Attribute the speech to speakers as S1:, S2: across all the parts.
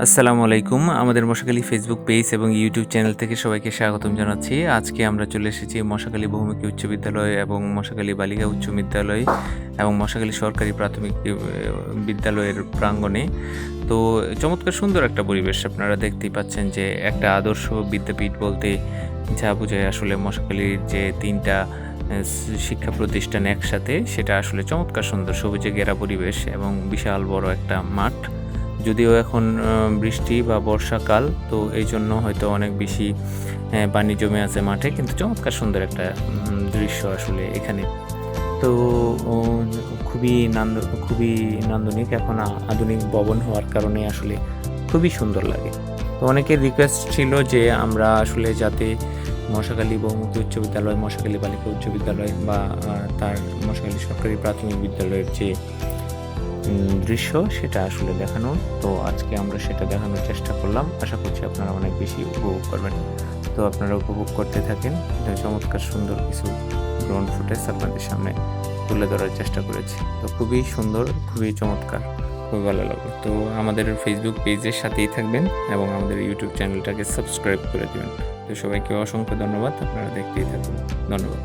S1: আসসালামু আলাইকুম। আমাদের মশাখালী ফেসবুক পেজ এবং ইউটিউব চ্যানেল থেকে সবাইকে স্বাগতম জানাচ্ছি। আজকে আমরা চলে এসেছি মশাখালী বহুমুখী উচ্চ বিদ্যালয় এবং মশাখালী বালিকা উচ্চ বিদ্যালয় এবং মশাখালী সরকারি প্রাথমিক বিদ্যালয়ের প্রাঙ্গণে। তো চমৎকার সুন্দর একটা পরিবেশ আপনারা দেখতেই পাচ্ছেন যে একটা আদর্শ বিদ্যাপীঠ বলতে যা বোঝায় আসলে মশাখালীর যে ৩টা শিক্ষা প্রতিষ্ঠান একসাথে, সেটা আসলে চমৎকার সুন্দর সবুজে ঘেরা পরিবেশ এবং বিশাল বড় একটা মাঠ। যদিও এখন বৃষ্টি বা বর্ষাকাল, তো এই জন্য হয়তো অনেক বেশি পানি জমে আছে মাঠে, কিন্তু চমৎকার সুন্দর একটা দৃশ্য আসলে এখানে। তো ও খুবই নান্দনিক। এখন আধুনিক ভবন হওয়ার কারণে আসলে খুবই সুন্দর লাগে। তো অনেকের রিকোয়েস্ট ছিল যে আমরা আসলে যাতে মশাখালী বহুমুখী উচ্চ বিদ্যালয়, মশাখালী বালিকা উচ্চ বিদ্যালয় বা তার মশাখালী সরকারি প্রাথমিক বিদ্যালয়ের যে দৃশ্য সেটা আসলে দেখানো। তো আজকে আমরা সেটা দেখানোর চেষ্টা করলাম। আশা করছি আপনারা অনেক বেশি উপভোগ করবেন। তো আপনারা উপভোগ করতে থাকেন। চমৎকার সুন্দর কিছু ড্রোন ফুটেজ আপনাদের সামনে তুলে ধরার চেষ্টা করেছি। তো খুবই সুন্দর, খুবই চমৎকার, খুবই ভালো লাগলো। তো আমাদের ফেসবুক পেজের সাথেই থাকবেন এবং আমাদের ইউটিউব চ্যানেলটাকে সাবস্ক্রাইব করে দেবেন। তো সবাইকে অসংখ্য ধন্যবাদ। আপনারা দেখতেই থাকুন। ধন্যবাদ।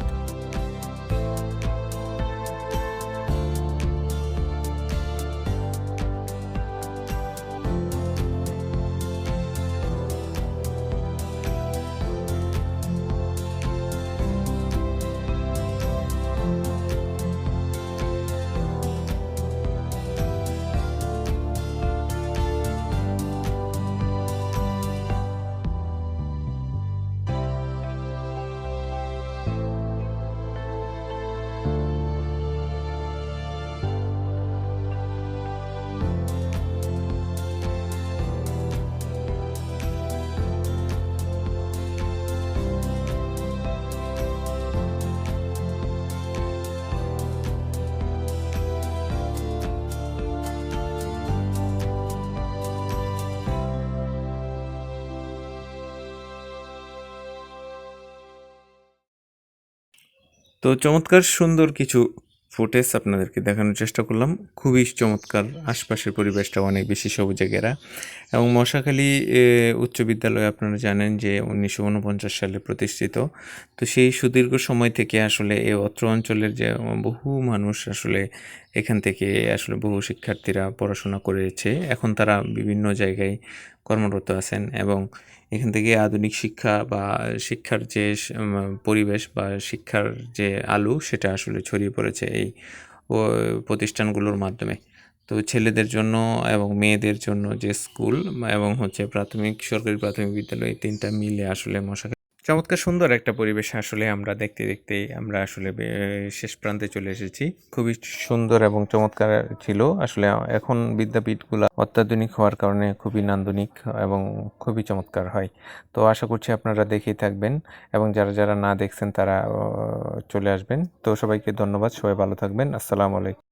S1: তো চমৎকার সুন্দর কিছু ফুটেজ আপনাদেরকে দেখানোর চেষ্টা করলাম। খুবই চমৎকার, আশপাশের পরিবেশটা অনেক বেশি সবুজে ঘেরা। এবং মশাখালী উচ্চ বিদ্যালয় আপনারা জানেন যে 1949 সালে প্রতিষ্ঠিত। তো সেই সুদীর্ঘ সময় থেকে আসলে এই অত্র অঞ্চলের যে বহু মানুষ আসলে এখান থেকে আসলে বহু শিক্ষার্থীরা পড়াশোনা করেছে। এখন তারা বিভিন্ন জায়গায় কর্মরত আছেন এবং এখান থেকে আধুনিক শিক্ষা বা শিক্ষার যে পরিবেশ বা শিক্ষার যে আলো, সেটা আসলে ছড়িয়ে পড়েছে এই ও প্রতিষ্ঠানগুলোর মাধ্যমে। তো ছেলেদের জন্য এবং মেয়েদের জন্য যে স্কুল এবং হচ্ছে সরকারি প্রাথমিক বিদ্যালয়, ৩টা মিলে আসলে চমৎকার সুন্দর একটা পরিবেশ আসলে আমরা দেখতে দেখতেই আমরা আসলে শেষ প্রান্তে চলে এসেছি। খুবই সুন্দর এবং চমৎকার ছিল আসলে। এখন বিদ্যাপীঠগুলো অত্যাধুনিক হওয়ার কারণে খুবই নান্দনিক এবং খুবই চমৎকার হয়। তো আশা করছি আপনারা দেখেই থাকবেন এবং যারা যারা না দেখছেন তারা চলে আসবেন। তো সবাইকে ধন্যবাদ। সবাই ভালো থাকবেন। আসসালামু আলাইকুম।